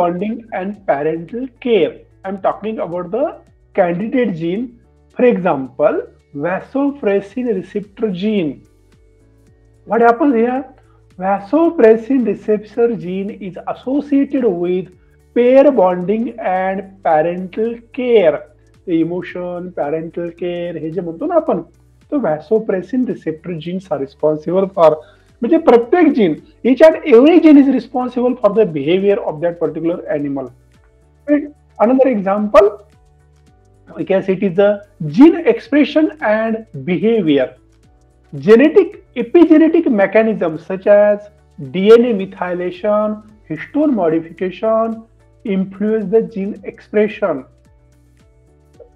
bonding and parental care. I'm talking about the candidate gene. For example, vasopressin receptor gene. What happens here? Vasopressin receptor gene is associated with pair bonding and parental care. The emotion, parental care, हे जे म्हणतो ना आपण, तो vasopressin receptor genes are responsible for. म्हणजे प्रत्येक gene, each and every gene is responsible for the behavior of that particular animal. Right? Another example, we can say it is the gene expression and behavior. Genetic epigenetic mechanisms such as DNA methylation, histone modification influence the gene expression.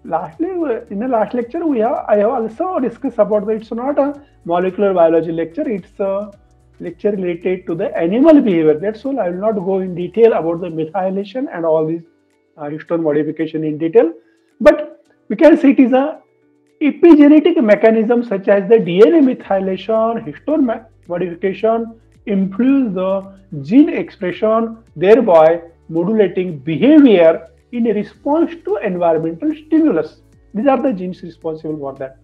Lastly, in the last lecture, I have also discussed about that. It's not a molecular biology lecture, it's a lecture related to the animal behavior. That's all. I will not go in detail about the methylation and all these histone modification in detail. But we can say it is a epigenetic mechanism such as the DNA methylation, histone modification influence the gene expression, thereby modulating behavior in response to environmental stimulus. These are the genes responsible for that.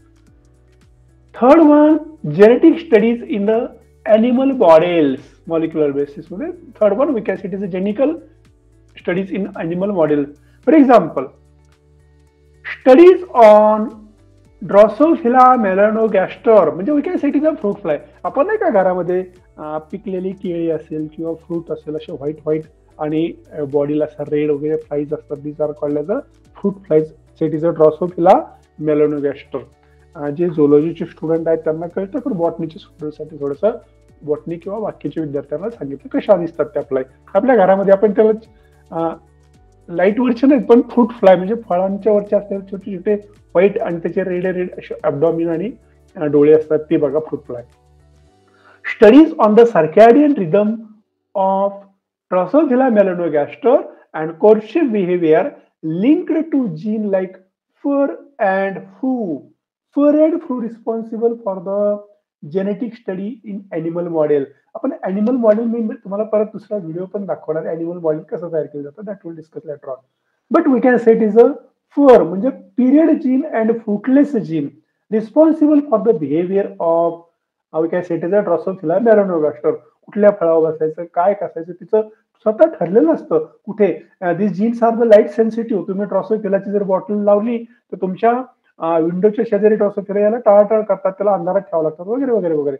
Third one, genetic studies in the animal models, molecular basis. Third one, we can say it is a genetic studies in animal model. For example, studies on Drosophila melanogaster, म्हणजे we can say it is a fruit fly. आपण नाही का घरामध्ये पिकलेली केळी असेल किंवा fruit असेल असे व्हाईट व्हाईट आणि बॉडीला असा रेड वगैरे फ्लाईज असतात, these are called as a fruit flies. It is a Drosophila melanogaster. जे झोलॉजीचे स्टुडंट आहेत त्यांना कळतं, पण बॉटनीच्या स्टुडंटसाठी थोडंसं बॉटनी किंवा वाक्याच्या विद्यार्थ्यांना सांगितलं कशा दिसतात त्या फ्लाय. आपल्या घरामध्ये आपण त्याला लाईट वरचे नाहीत, पण फ्रूट फ्लाय म्हणजे फळांच्या वरचे असतात छोटे छोटे व्हाईट आणि त्याचे रेड रेड असे ॲब्डॉमिन आणि डोळे असतात, ते बघा fruit fly. Studies on the circadian rhythm of Drosophila melanogaster and courtship behaviour linked to gene like fur and fu. Fur and fu responsible for the genetic study in animal model. आपण animal model मी तुम्हाला परत दुसरा video पण दाखवणार आहे, animal model कसं तयार केलं जातं, that will discuss later on. But we can say it is a fur म्हणजे period gene and fruitless gene responsible for the behaviour of we can say it is a Drosophila melanogaster. कुठल्या फळावर बसायचं, काय कसायचं तिचं स्वतः ठरलेलं असतं. कुठे this genes are the light sensitive. तुम्ही ड्रॉसोफिलाची जर बॉटल लावली तर तुमच्या विंडोच्या शेजारी ड्रॉसोफिला याला टाळाटाळ करतात, त्याला अंधारात ठेवावं लागतात वगैरे वगैरे वगैरे.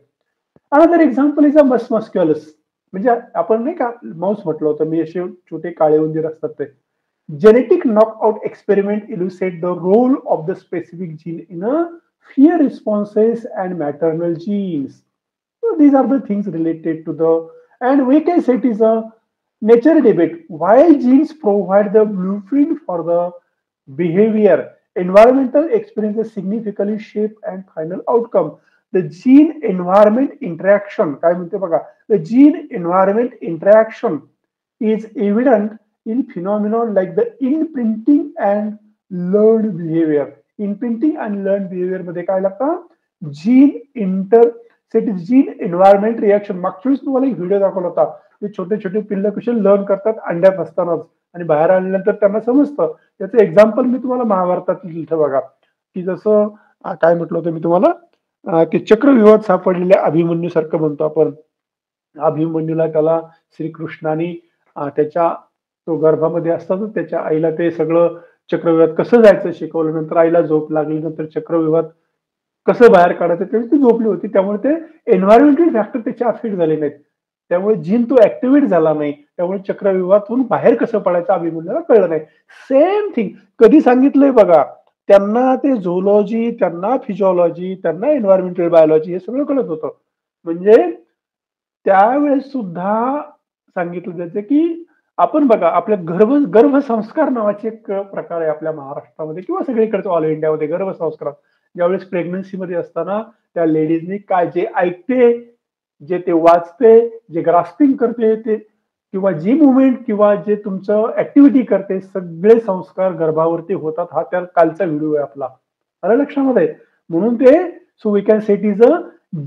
Another example is a musculus. म्हणजे आपण नाही का माऊस म्हटलं होतं मी, असे छोटे काळे उंदीर असतात ते. Genetic knockout experiment elucidate the role of the specific gene in a fear responses and maternal genes. So these are the things related to the, and we can say it is a nature debate. While genes provide the blueprint for the behavior, environmental experiences significantly shape and final outcome. The gene environment interaction, काय म्हणते बघा, the gene environment interaction is evident in phenomenon like the imprinting and learned behavior. Imprinting and learned behavior मध्ये काय लागतं, gene environment reaction. मागच्या वेळेस तुम्हाला एक व्हिडिओ दाखवला होता, ते छोटे छोटे पिल्ल कसे लर्न करतात अंड्यात असतानाच आणि बाहेर आल्यानंतर त्यांना समजतं. त्याचं एक्झाम्पल मी तुम्हाला महाभारतातील इथं बघा, की जसं काय म्हटलं होतं मी तुम्हाला, की चक्रव्यूहात सापडलेल्या अभिमन्यू सारखं म्हणतो आपण. अभिमन्यूला त्याला श्रीकृष्णाने त्याच्या तो गर्भामध्ये असतातच त्याच्या आईला ते सगळं चक्रव्यूहात कसं जायचं शिकवलं. नंतर आईला झोप लागली, नंतर चक्रव्यूहात कसं बाहेर काढायचं त्यावेळी ती झोपली होती. त्यामुळे ते एन्व्हायरमेंटल फॅक्टर त्याचे अफेक्ट झाले नाहीत, त्यामुळे जीन तो ऍक्टिव्हेट झाला नाही, त्यामुळे चक्रव्यूहातून बाहेर कसं पडायचं अभिमन्यूला कळलं नाही. सेम थिंग कधी सांगितलंय बघा, त्यांना ते झोलॉजी, त्यांना फिजिओलॉजी, त्यांना एन्व्हायरमेंटल बायोलॉजी हे सगळं कळत होतं. म्हणजे त्यावेळेस सुद्धा सांगितलं जायचं की आपण बघा आपल्या गर्भसंस्कार नावाचे एक प्रकार आहे आपल्या महाराष्ट्रामध्ये किंवा सगळीकडे ऑल इंडियामध्ये. गर्भसंस्कार ज्यावेळेस प्रेग्नन्सीमध्ये असताना त्या लेडीजनी काय जे ऐकते, जे ते वाचते, जे ग्रास्पिंग करते ते किंवा जी मुवमेंट किंवा जे तुमचं ऍक्टिव्हिटी करते, सगळे संस्कार गर्भावरती होतात. हा त्या कालचा व्हिडिओ आहे आपला, आलं लक्षामध्ये. म्हणून ते so we can say it is a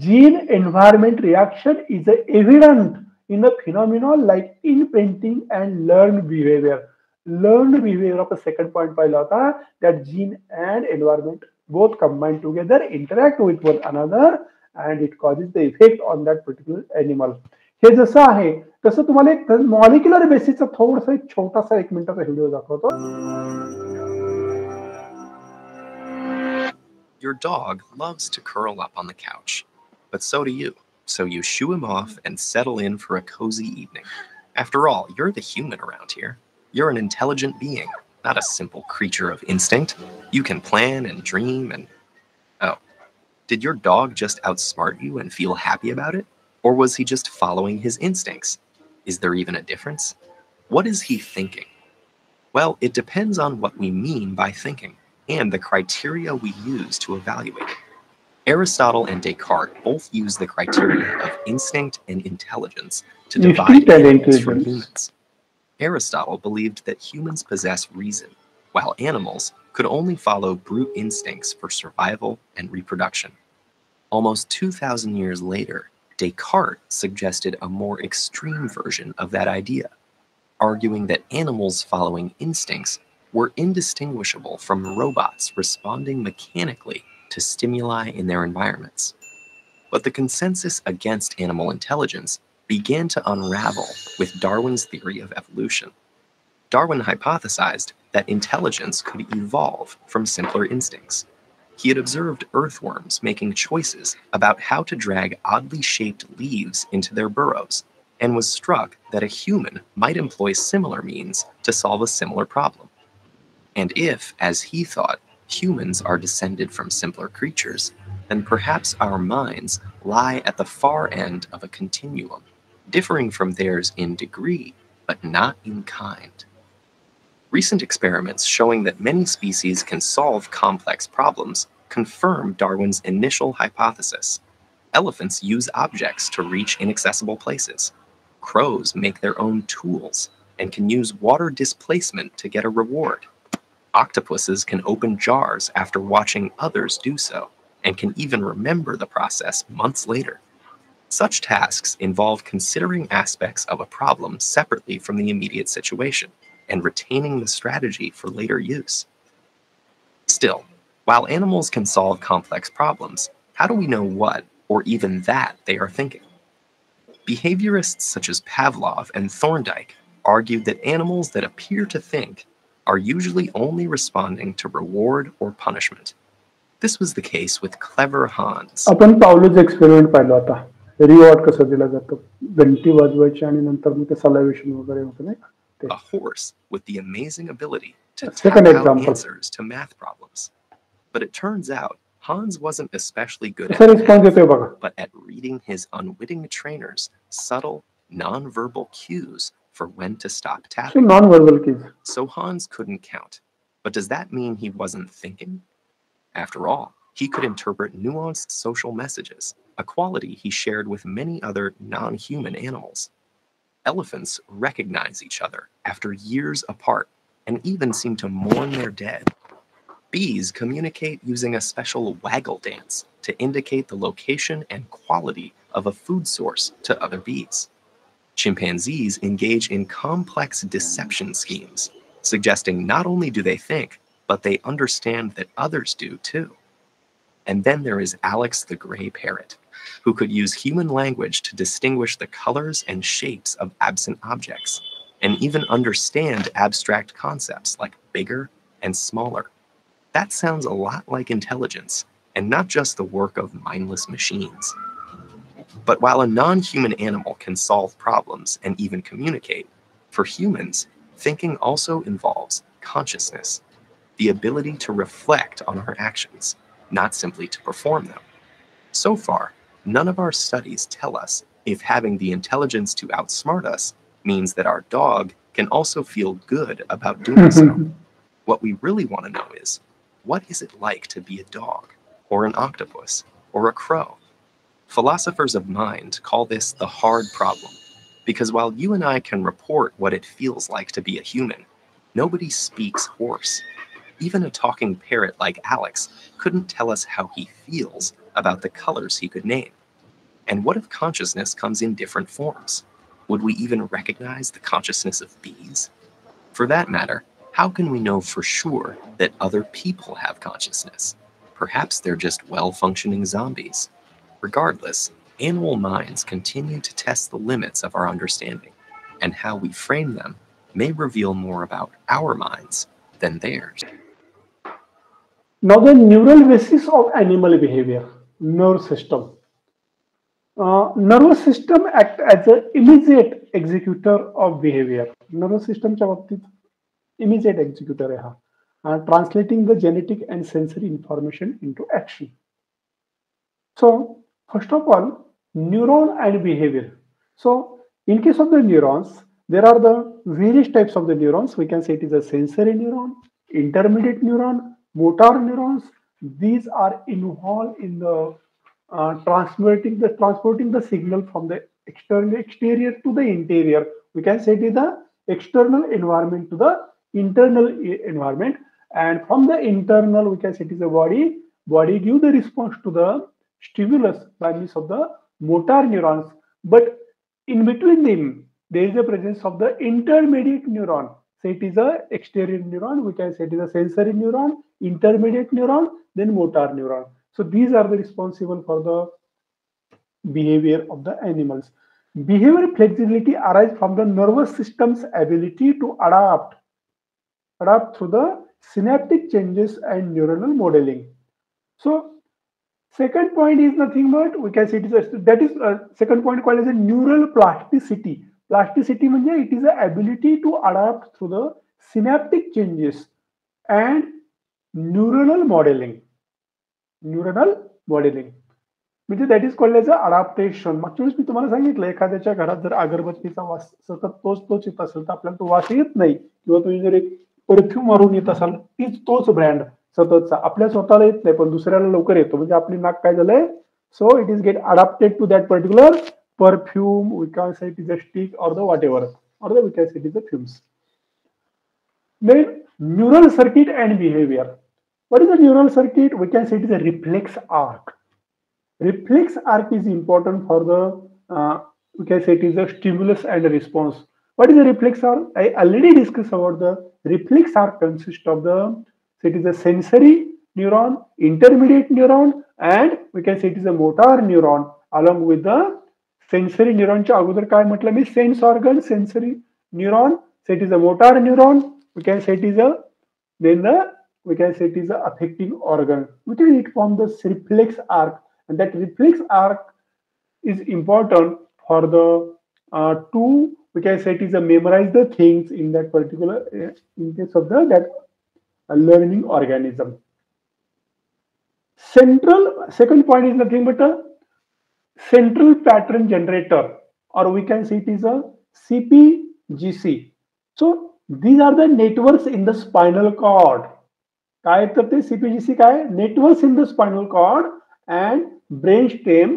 gene environment reaction is a evident in a phenomenon like imprinting and learned behavior. Learned behavior of a second point पाहिला होता that gene and environment both combine together, interact with one another, and it causes the effect on that particular animal. हे जसं आहे तसं तुम्हाला एक molecular बेसिसचा थोडासा एक छोटासा 1 मिनिटाचा व्हिडिओ दाखवतो. Your dog loves to curl up on the couch, but so do you. So you shoo him off and settle in for a cozy evening. After all, you're the human around here. You're an intelligent being, not a simple creature of instinct. You can plan and dream and... Oh, did your dog just outsmart you and feel happy about it? Or was he just following his instincts? Is there even a difference? What is he thinking? Well, it depends on what we mean by thinking and the criteria we use to evaluate it. Aristotle and Descartes both use the criteria of instinct and intelligence to divide animals from humans. Aristotle believed that humans possess reason, while animals could only follow brute instincts for survival and reproduction. Almost 2,000 years later, Descartes suggested a more extreme version of that idea, arguing that animals following instincts were indistinguishable from robots responding mechanically to stimuli in their environments. But the consensus against animal intelligence began to unravel with Darwin's theory of evolution. Darwin hypothesized that intelligence could evolve from simpler instincts. He had observed earthworms making choices about how to drag oddly shaped leaves into their burrows, and was struck that a human might employ similar means to solve a similar problem. And if, as he thought, humans are descended from simpler creatures, then perhaps our minds lie at the far end of a continuum, differing from theirs in degree, but not in kind. Recent experiments showing that many species can solve complex problems confirm Darwin's initial hypothesis. Elephants use objects to reach inaccessible places. Crows make their own tools and can use water displacement to get a reward. Octopuses can open jars after watching others do so, and can even remember the process months later. Such tasks involve considering aspects of a problem separately from the immediate situation, and retaining the strategy for later use. Still, while animals can solve complex problems, how do we know what, or even that, they are thinking? Behaviorists such as Pavlov and Thorndike argued that animals that appear to think are usually only responding to reward or punishment. This was the case with clever Hans. आपण पावलोच experiment पाहिला होता. Reward कसं दिला जातो, घंटी वाजवायची आणि नंतर मग ते सलावेशन वगैरे होतं नाही का. A horse with the amazing ability to tap out answers to math problems. But it turns out Hans wasn't especially good at math, but at reading his unwitting trainer's subtle, non-verbal cues for when to stop tapping. So Hans couldn't count. But does that mean he wasn't thinking? After all, he could interpret nuanced social messages, a quality he shared with many other non-human animals. Elephants recognize each other after years apart and even seem to mourn their dead. Bees communicate using a special waggle dance to indicate the location and quality of a food source to other bees. Chimpanzees engage in complex deception schemes, suggesting not only do they think, but they understand that others do too. And then there is Alex the gray parrot, who could use human language to distinguish the colors and shapes of absent objects, and even understand abstract concepts like bigger and smaller. That sounds a lot like intelligence, and not just the work of mindless machines. But while a non-human animal can solve problems and even communicate, for humans, thinking also involves consciousness, the ability to reflect on our actions, not simply to perform them. So far, none of our studies tell us if having the intelligence to outsmart us means that our dog can also feel good about doing so. What we really want to know is, what is it like to be a dog, or an octopus, or a crow? Philosophers of mind call this the hard problem, because while you and I can report what it feels like to be a human, nobody speaks horse. Even a talking parrot like Alex couldn't tell us how he feels about the colors he could name. And what if consciousness comes in different forms? Would we even recognize the consciousness of bees? For that matter, how can we know for sure that other people have consciousness? Perhaps they're just well-functioning zombies. Regardless, animal minds continue to test the limits of our understanding, and how we frame them may reveal more about our minds than theirs. Now the neural basis of animal behavior, nerve system. Nervous system act as an immediate executor of behavior. Nervous system च्या बाबतीत immediate executor आहे हा, translating the genetic and sensory information into action. So first of all, neuron and behavior. So in case of the neurons, there are the various types of the neurons. We can say it is a sensory neuron, intermediate neuron, motor neurons. These are involved in the transporting the signal from the exterior to the interior. We can say it is the external environment to the internal environment, and from the internal we can say it is a body give the response to the stimulus by means of the motor neurons, but in between them there is a presence of the intermediate neuron. So it is a exterior neuron, we can say it is a sensory neuron, intermediate neuron, then motor neuron. So these are the responsible for the behavior of the animals. Behavior flexibility arises from the nervous system's ability to adapt through the synaptic changes and neuronal modeling. So second point is nothing but we can say it is second point called as a neural plasticity. Plasticity means it is the ability to adapt through the synaptic changes and neuronal modeling. म्हणजे that is called as a adaptation. मागच्या वेळेस मी तुम्हाला सांगितलं एखाद्याच्या घरात जर अगरबत्तीचा वास सतत तोच येत असेल तर आपल्याला तो वास येत नाही, किंवा तुम्ही जर एक परफ्यूम मारून येत असाल तोच ब्रँड सततचा आपल्या स्वतःला येत नाही पण दुसऱ्याला लवकर येतो, म्हणजे आपली नाक काय झालंय, so it is get adapted to that particular perfume, we can say it is a stick or the whatever, or we can say it is the fumes. Then neural circuit and behavior. What is a neural circuit? We can say it is a reflex arc. Reflex arc is important for the, we can say it is a stimulus and a response. What is a reflex arc? I already discussed about the reflex arc consists of the, so it is a sensory neuron, intermediate neuron, and we can say it is a motor neuron along with the sensory न्यूरॉनच्या अगोदर काय म्हटलं मी, sense organ, sensory neuron, so it is a motor neuron, we can say it is a, then we can say it is a affecting organ, which is it form the reflex arc, and that reflex arc is important for the to, we can say it is a memorize the things in that particular in case of the that learning organism. Second point is nothing but a central pattern generator, or we can say it is a CPGC. So these are the networks in the spinal cord. काय तर ते CPGC काय, networks in the spinal cord and brainstem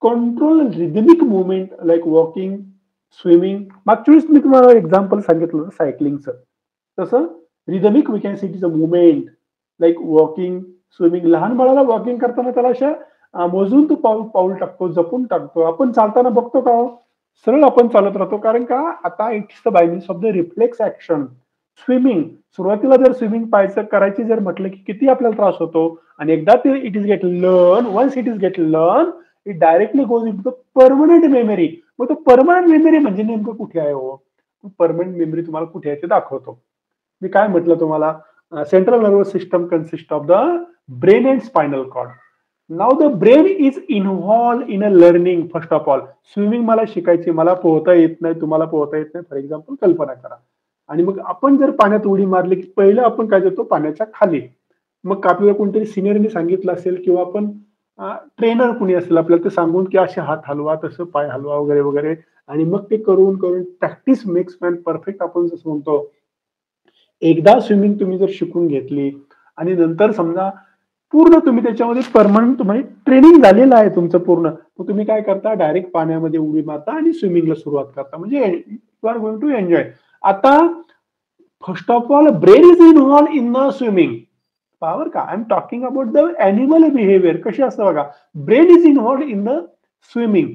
control rhythmic movement like walking, swimming. मागच्या वेळेस मी तुम्हाला example सांगितलं सायकलिंगचं, तसं rhythmic we can say it is a movement like walking, swimming. लहान बाळाला वॉकिंग करताना त्याला अशा मोजून तो पाऊल टाकतो, जपून टाकतो. आपण चालताना बघतो का सरळ आपण चालत राहतो, कारण का आता it is the by means of the reflex action. Swimming, सुरुवातीला जर स्विमिंग करायची जर म्हटलं की किती आपल्याला त्रास होतो, आणि एकदा ते it is get learn, once it is get learn it directly goes into the permanent memory. मग तो परमनंट मेमरी म्हणजे नेमकं कुठे आहे हो, परमनंट मेमरी तुम्हाला कुठे आहे ते दाखवतो. मी काय म्हटलं तुम्हाला, central nervous system consist of the brain and spinal cord. Now the brain is involved in a learning. First of all, swimming मला शिकायची, मला पोहता येत नाही, तुम्हाला पोहता येत नाही, फॉर एक्झाम्पल कल्पना करा, आणि मग आपण जर पाण्यात उडी मारली की पहिलं आपण काय करतो, पाण्याच्या खाली. मग आपल्याला कोणतरी सिनियरने सांगितलं असेल किंवा आपण ट्रेनर कुणी असेल आपल्याला ते सांगून की असे हात हलवा, तसं पाय हलवा वगैरे वगैरे, आणि मग ते करून प्रॅक्टिस मेक्स मॅन परफेक्ट आपण जसं म्हणतो. एकदा स्विमिंग तुम्ही जर शिकून घेतली आणि नंतर समजा पूर्ण तुम्ही त्याच्यामध्ये परमनंट तुम्हाला ट्रेनिंग झालेलं आहे तुमचं पूर्ण, मग तुम्ही काय करता, डायरेक्ट पाण्यामध्ये उडी मारता आणि स्विमिंगला सुरुवात करता, म्हणजे you are going to enjoy. आता first of all brain is involve in the swimming. Power का, I am talking about the animal behaviour. कशी असतं बघा, brain is involve in the swimming.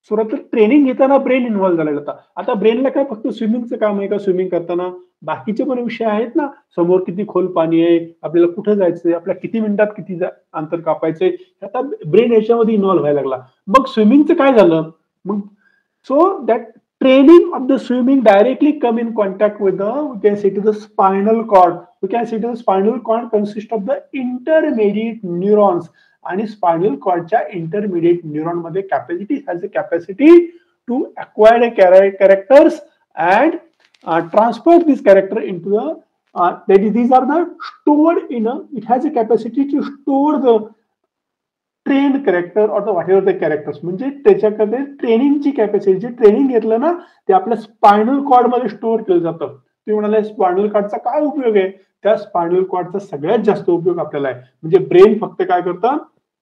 सुरुवातीला ट्रेनिंग घेताना ब्रेन इन्व्हॉल्व झालेला होता. आता ब्रेनला काय फक्त स्विमिंगचं काम आहे का? स्विमिंग करताना बाकीचे पण विषय आहेत ना, समोर किती खोल पाणी आहे, आपल्याला कुठे जायचंय, आपल्या किती मिनिटात किती अंतर कापायचंय, आता ब्रेन याच्यामध्ये इन्व्हॉल्व व्हायला लागला. मग स्विमिंगचं काय झालं? मग so that training of the swimming directly come in contact with the, we can say, to the spinal cord. We can say the spinal cord consists of the intermediate neurons, आणि spinal कॉर्डच्या intermediate neuron मध्ये capacity has a capacity to acquire characters and transport this character into the that is, these are the stored in a, it has a capacity to store the trained character or the whatever the characters. म्हणजे त्याच्याकडे ट्रेनिंगची capacity, जे training घेतलं ना ते आपल्या spinal cord मध्ये store केलं जातं. तुम्ही म्हणाले स्पायनल कॉर्डचा काय उपयोग आहे? त्या स्पायनल कॉर्डचा सगळ्यात जास्त उपयोग आपल्याला आहे. म्हणजे ब्रेन फक्त काय करतं,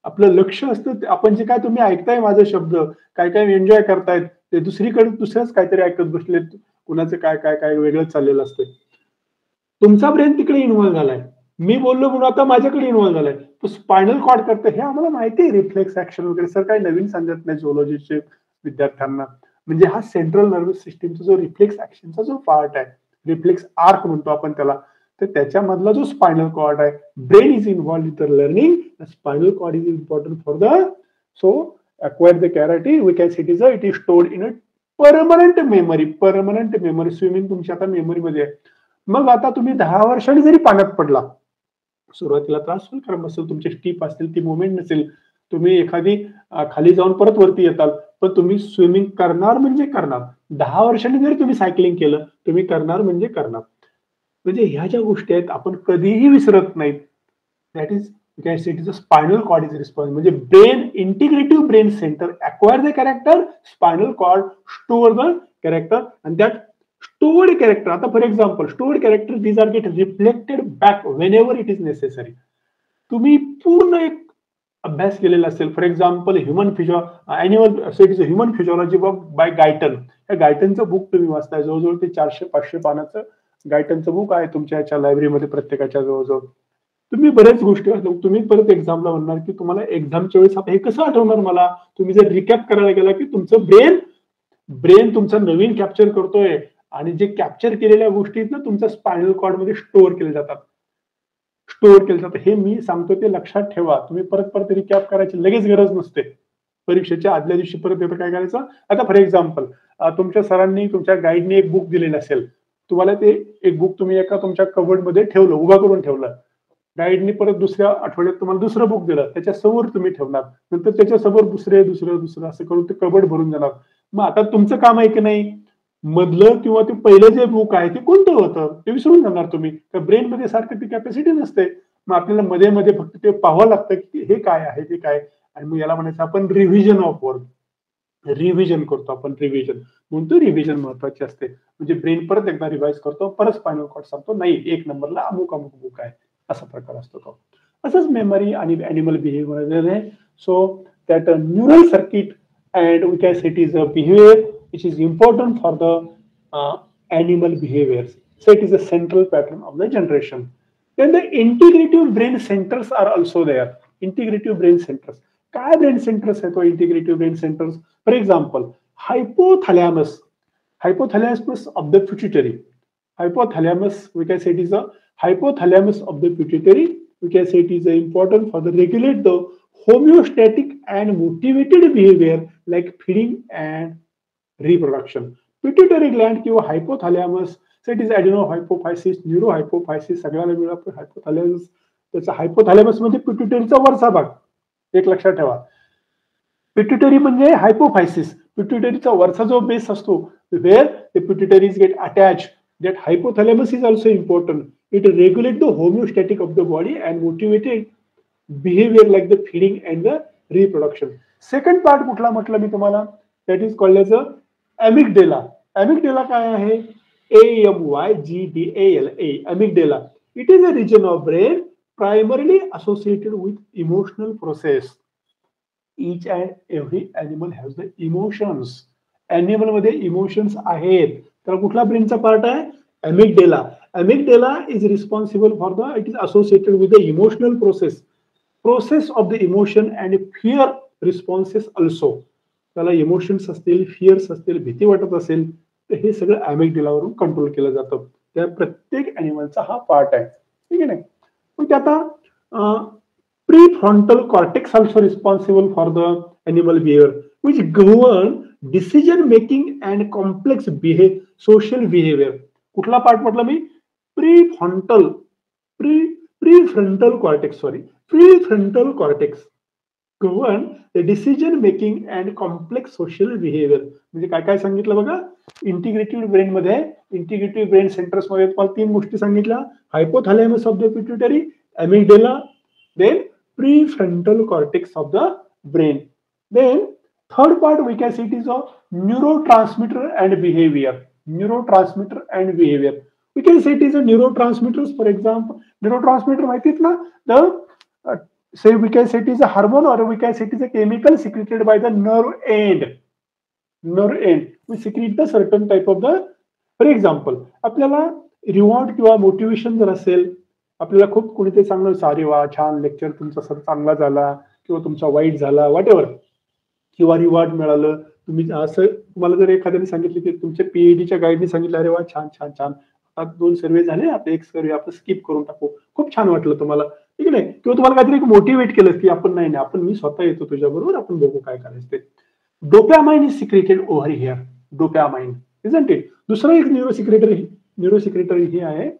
आपलं लक्ष असतं, आपण जे काय तुम्ही ऐकताय माझे शब्द, काय काय एन्जॉय करतायत, ते दुसरीकडे दुसऱ्याच काहीतरी ऐकत बसले, कुणाचं काय काय काय वेगळं चाललेलं असतं. तुमचा ब्रेन तिकडे इन्व्हॉल्व झालाय, मी बोललो म्हणून आता माझ्याकडे इन्व्हॉल्व झालाय. तो स्पायनल कॉर्ड करतं, हे आम्हाला माहिती आहे. रिफ्लेक्स ऍक्शन वगैरे सर काही नवीन सांगत नाही झुओलॉजीचे विद्यार्थ्यांना. म्हणजे हा सेंट्रल नर्वस सिस्टीमचा जो रिफ्लेक्स ऍक्शनचा जो पार्ट आहे, रिफ्लेक्स आर्क म्हणतो आपण त्याला, तर त्याच्यामधला जो स्पायनल कॉर्ड आहे, brain is involve in the learning, spinal cord is important for the so acquire the clarity. We can say it is stored in a permanent memory. Permanent memory. Swimming तुमच्या आता memory मध्ये आहे. मग आता तुम्ही 10 वर्षांनी जरी पाण्यात पडला, सुरुवातीला त्रास होईल, कारण मसल तुमची स्टीप असतील, ती मुवमेंट नसेल, तुम्ही एखादी खाली जाऊन परत वरती येताल, पण तुम्ही स्विमिंग करणार म्हणजे करणार. 10 वर्षांनी जरी तुम्ही सायकलिंग केलं, तुम्ही करणार म्हणजे करणार. म्हणजे ह्या ज्या गोष्टी आहेत आपण कधीही विसरत नाहीत. That is it is a spinal cord is response. म्हणजे brain, integrative brain centre acquire the character, spinal cord store the character, आणि दॅट stored character. आता for example stored character, these are get reflected back whenever it is necessary. तुम्ही पूर्ण एक अभ्यास केलेला असेल, for example human animal, so it is a human physiology book by Guyton. या गायटनचं book तुम्ही वाचताय, जवळजवळ ते 400-500 पानाचं गायटनचं बुक आहे तुमच्या याच्या लायब्ररीमध्ये प्रत्येकाच्या जवळजवळ. तुम्ही बऱ्याच गोष्टी तुम्ही परत एक्झामला म्हणणार की तुम्हाला एक्झामच्या वेळेस हे कसं आठवणार मला, तुम्ही जर रिकॅप करायला गेला की तुमचं ब्रेन तुमचं नवीन कॅप्चर करतोय, आणि जे कॅप्चर केलेल्या गोष्टी ना तुमच्या स्पायनल कॉर्ड मध्ये स्टोअर केले जातात. हे मी सांगतो ते लक्षात ठेवा. तुम्ही परत रिकॅप करायची लगेच गरज नसते. परीक्षेच्या आदल्या दिवशी परत येतं काय करायचं. आता फॉर एक्झाम्पल तुमच्या सरांनी, तुमच्या गाईडने एक बुक दिलेलं असेल, तुम्हाला ते एक बुक तुम्ही एका तुमच्या कबर्ड मध्ये ठेवलं, उभा करून ठेवलं. गाईडने परत दुसऱ्या आठवड्यात तुम्हाला दुसरं बुक दिलं, त्याच्या समोर तुम्ही ठेवणार, नंतर त्याच्या समोर दुसरं असं करून ते कबर्ड भरून जाणार. मग आता तुमचं काम आहे की नाही, मधलं किंवा ते पहिलं जे बुक आहे ते कोणतं होतं ते विसरून जाणार तुम्ही. तर ब्रेन मध्ये सारखं ती कॅपॅसिटी नसते. मग आपल्याला मध्ये मध्ये फक्त ते पाहावं लागतं की हे काय आहे, ते काय. आणि मग याला म्हणायचं आपण रिव्हिजन ऑफ वर्क. रिव्हिजन करतो आपण, रिव्हिजन म्हणतो. रिव्हिजन महत्वाची असते. म्हणजे ब्रेन परत एकदा रिवाइज करतो, परत स्पायनल कॉर्ड सांगतो नाही 1 नंबरला अमुक बुक आहे, असा प्रकार असतो तो. असंच मेमरी आणि ॲनिमल बिहेवियर आहे. So that neural circuit and we can say it is a behavior which is important for the animal behaviors. So it is a central pattern of the generation. Then the integrative brain centers are also there. Integrative brain centers. काय brain centers आहे तो integrative brain centers? For example, hypothalamus. Hypothalamus of the pituitary. Hypothalamus, we can say it is a hypothalamus of the pituitary. We can say it is important for the regulate the homeostatic and motivated behavior like feeding and reproduction. Pituitary gland किंवा hypothalamus, so it is adenohypophysis, neurohypophysis, सगळ्याला मिळतं hypothalamus. त्याचा hypothalamus म्हणजे पिट्युटरीचा वरचा भाग, एक लक्षात ठेवा. पिट्युटरी म्हणजे हायपोफायसिस, पिट्युटरीचा वरचा जो बेस असतो, where the pituitaries get attached. That hypothalamus is also important. It regulates the homeostatic of the body and motivated behavior like the feeding and the reproduction. Second part कुठला म्हटलं मी तुम्हाला, that is called as a amygdala. Amygdala काय आहे? AMYGDALA. Amygdala. It is a region of brain primarily associated with emotional process. Each and every animal has the emotions. Animal मध्ये emotions आहेत. तर कुठला ब्रेनचा part आहे? Amygdala. Amygdala is responsible for the, it is associated with the emotional process of the emotion and fear responses also. त्याला emotions असतील, fears असतील, भीती वाटत असेल, तर हे सगळं अॅमिग्डालावरून कंट्रोल केलं जातं. त्या प्रत्येक ॲनिमलचा हा पार्ट आहे, ठीक आहे ना. मग आता prefrontal cortex also responsible for the animal behavior, which govern decision making and complex social behavior. कुठला पार्ट म्हटलं मी? Prefrontal prefrontal cortex, sorry, prefrontal cortex govern the decision making and complex social behavior. म्हणजे काय काय सांगितलं बघा, integrative brain मध्ये, integrative brain centres मध्ये तुम्हाला 3 गोष्टी सांगितल्या: hypothalamus of the pituitary, amygdala, then prefrontal cortex of the brain. Then third part we can see it is a neurotransmitter and behavior. Neurotransmitter and behavior. We can say it is a neurotransmitters. For example, neurotransmitter माहिती आहेत ना? Say we can say it is a hormone, or we can say it is a chemical secreted by the nerve end. Nerve end. We secrete the certain type of the. For example, आपल्याला reward किंवा motivation जर असेल, आपल्याला खूप कोणीतरी सांगणार, सारे वा, छान लेक्चर तुमचा सर चांगला झाला, किंवा तुमचा वाईट झाला, वॉट एव्हर, किंवा रिवॉर्ड मिळालं, तुम्ही असं, तुम्हाला जर एखाद्याने सांगितलं की तुमच्या पीएचडीच्या गाईडने सांगितलं, अरे वा, छान छान छान, आता 2 सर्वे झाले, आता 1 सर्वे आपण स्किप करून टाकू, खूप छान वाटलं तुम्हाला, ठीक आहे, किंवा तुम्हाला काहीतरी मोटिवेट केलं की आपण नाही, आपण मी स्वतः येतो तुझ्या बरोबर, आपण बघू काय करायचं ते. Dopamine is secreted over here. Dopamine, isn't it. दुसरा एक न्यूरोसिक्रेटरी हे आहे,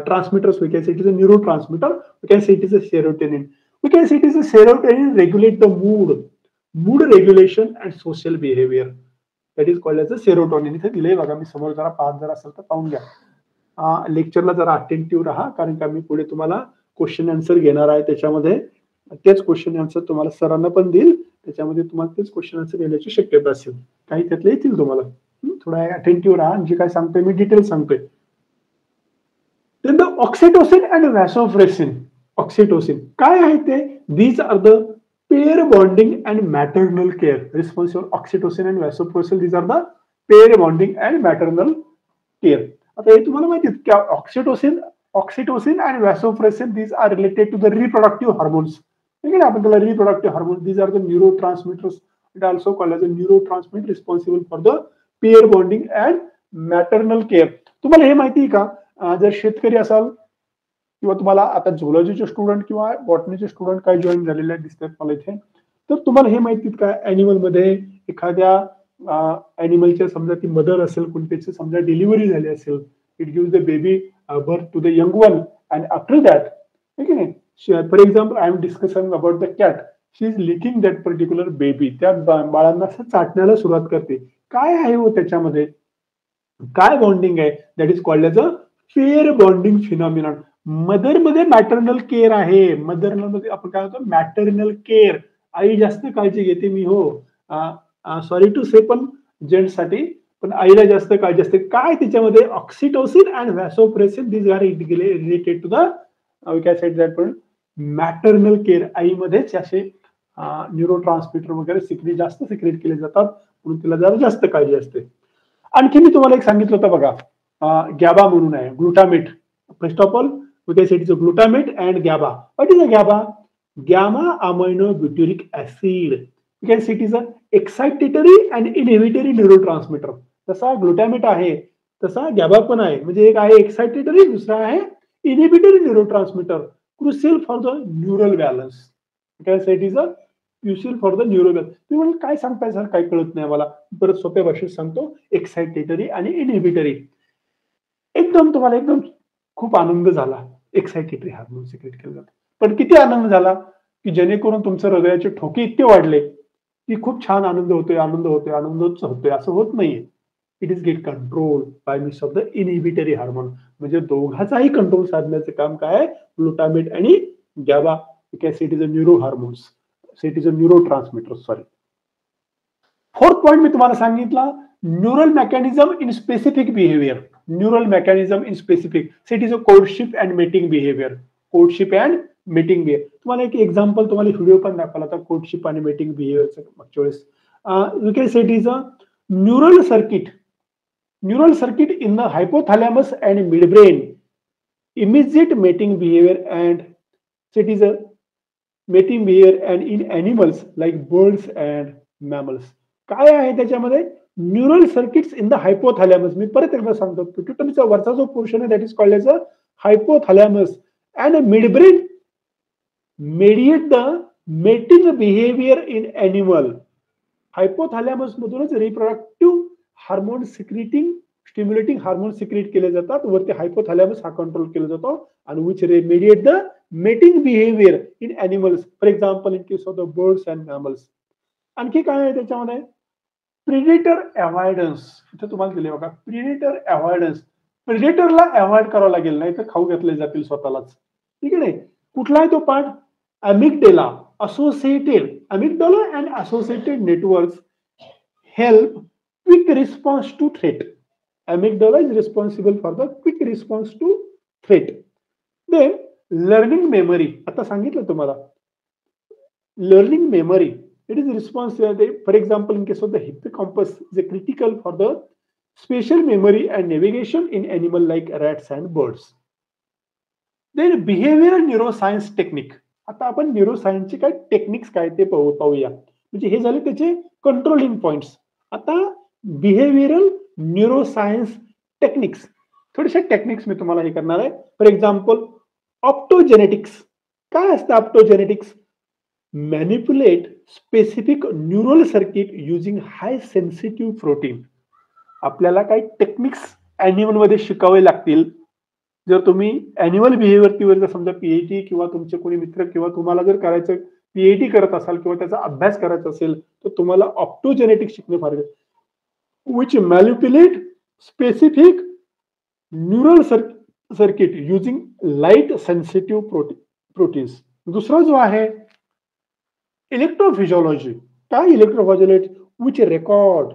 transmitters. We can say it is a neurotransmitter. We can say it is a serotonin. We can say it is a serotonin regulate the mood regulation and social behavior. That is called as a serotonin. इथे दिलंय बघा, मी समोर जरा पाहत जर असेल तर पाहून घ्या. लेक्चरला जरा अटेंटिव्ह राहा, कारण का मी पुढे तुम्हाला क्वेश्चन आन्सर घेणार आहे. त्याच्यामध्ये तेच क्वेश्चन आन्सर तुम्हाला सरांना पण देईल, त्याच्यामध्ये तुम्हाला तेच क्वेश्चन आन्सर येण्याची शक्यता असेल. काही त्यातले येतील तुम्हाला. थोडा अटेंटिव्ह राहा, जे काय सांगतोय मी डिटेल सांगतोय. Then the oxytocin and vasopressin. Oxytocin काय आहे ते? These are the pair bonding and maternal care. Responsible oxytocin and vasopressin. These are the pair bonding and maternal care. आता हे तुम्हाला माहिती आहे की oxytocin and vasopressin, these are related to the reproductive hormones. ठीक आहे ना, आपण त्याला reproductive hormones. These are the neurotransmitters. It also called as a neurotransmitter responsible for the pair bonding and maternal care. तुम्हाला हे माहिती आहे का, जर शेतकरी असाल, किंवा तुम्हाला आता झुलॉजीचे स्टुडंट किंवा बॉटनीचे स्टुडंट काय जॉईन झालेले दिसतात मला इथे, तर तुम्हाला हे माहिती का, अॅनिमल मध्ये एखाद्या अॅनिमलच्या समजा ती मदर असेल, कोणत्याची समजा डिलिव्हरी झाली असेल, it gives the baby birth to the young one, and after that, ठीक आहे, for example I am discussing about the cat, she is liking that particular baby. त्या बाळांना असं चाटण्याला सुरुवात करते. काय आहे हो त्याच्यामध्ये, काय बॉन्डिंग आहे? That is called as a pair bonding phenomenon. Mother मध्ये मॅटर्नल केअर आहे. मदरनल मध्ये आपण काय होतो, मॅटर्नल केअर, आई जास्त काळजी घेते. मी हो सॉरी टू से, पण जेंट्स साठी पण आईला जास्त काळजी असते. काय त्याच्यामध्ये? Oxytocin and vasopressin, this are related to the we can say that पण मॅटर्नल केअर. आईमध्येच असे न्यूरोट्रान्समिटर वगैरे जास्त सिक्रेट केले जातात, म्हणून तिला जरा जास्त काळजी असते. आणखी मी तुम्हाला एक सांगितलं होतं बघा, गॅबा म्हणून आहे, glutamate. First of all we can say it is a glutamate and GABA. What is a GABA? Gamma amino butyric acid. We can say it is a excitatory and inhibitory neurotransmitter. तसा glutamate आहे, तसा Gabba पण आहे. म्हणजे एक आहे excitatory, दुसरा आहे inhibitory neurotransmitter, crucial for the neural balance. We can say it is a crucial for the neural balance. तुम्ही काय सांगताय सर, काही कळत नाही मला. परत सोप्या भाषेत सांगतो, एक्साइटेटरी आणि इनहिबिटरी. एकदम तुम्हाला एकदम खूप आनंद झाला, एक्साइटेटरी हार्मोन सिक्रेट केलं जातं. पण किती आनंद झाला की जेणेकरून तुमचं हृदयाचे ठोके इतके वाढले की खूप छान आनंद होतोय, आनंदच होतोय, असं होत नाहीये. It is gate control by means of the inhibitory hormone. म्हणजे दोघांचाही कंट्रोल साधण्याचं काम काय आहे? ग्लुटामेट आणि GABA. It is a neuro hormones, it is a neuro transmitter. Sorry, fourth point मी तुम्हाला सांगितला, neural mechanism in specific behaviour. Neural mechanism in specific, it is a courtship and mating behaviour. Courtship and mating behaviour. तुम्हाला एक example, तुम्हाला video पण दाखवला होता courtship आणि मेटिंग बिहेवियरचा मागच्या वेळेस. You can say it is a neural circuit in the hypothalamus and midbrain, immediate mating behavior, and it is a mating behavior and in animals like birds and mammals. काय आहे त्याच्यामध्ये? Neural circuits in the hypothalamus. मी परत एकदा सांगतो, पिट्युटरीचा वरचा जो पोर्शन आहे that is called as a hypothalamus and midbrain mediate the mating behaviour in animal. Hypothalamus मधूनच reproductive hormone secreting stimulating hormone secret केले जातात. वरती हायपोथॅलॅमस हा कंट्रोल केला जातो आणि which mediate the mating behaviour in animals. For example in case of the birds and mammals. आणखी काय आहे त्याच्यामध्ये? Predator avoidance. इथे तुम्हाला दिले बघा, प्रिडेटर अवॉइडन्स. प्रिडेटरला अवॉइड करावं लागेल, नाही तर खाऊ घेतले जातील स्वतःलाच. ठीक आहे. कुठला आहे तो part? अमिगडेला. associated amygdala and associated networks help quick response to threat. Amygdala is responsible for the quick response to threat. Then learning memory. आता सांगितलं तुम्हाला, learning memory, it is responsible. For example, in case of the hippocampus is critical for the spatial memory and navigation in animal like rats and birds. Then behavioral neuroscience technique. आता आपण न्यूरोसायन्सचे काय techniques काय ते पाहूया. म्हणजे हे झाले त्याचे कंट्रोलिंग पॉइंट्स. आता बिहेवियरल न्यूरोसायन्स टेक्निक्स, थोडेसे टेक्निक्स मी तुम्हाला हे करणार आहे. For example optogenetics. काय असतं optogenetics? Manipulate specific neural circuit using high sensitive protein. आपल्याला काही टेक्निक्स ॲनिमल मध्ये शिकावे लागतील. जर तुम्ही ॲनिमल बिहेवियरवर जर समजा पीएचडी किंवा तुमचे कोणी मित्र किंवा तुम्हाला जर करायचं पीएचडी करत असाल किंवा त्याचा अभ्यास करायचा असेल तर तुम्हाला ऑप्टोजेनेटिक्स शिकणे फार which manipulate specific neural circuit using light sensitive proteins. दुसरा जो आहे इलेक्ट्रोफिजिओलॉजी. काय electrophysiology? Which record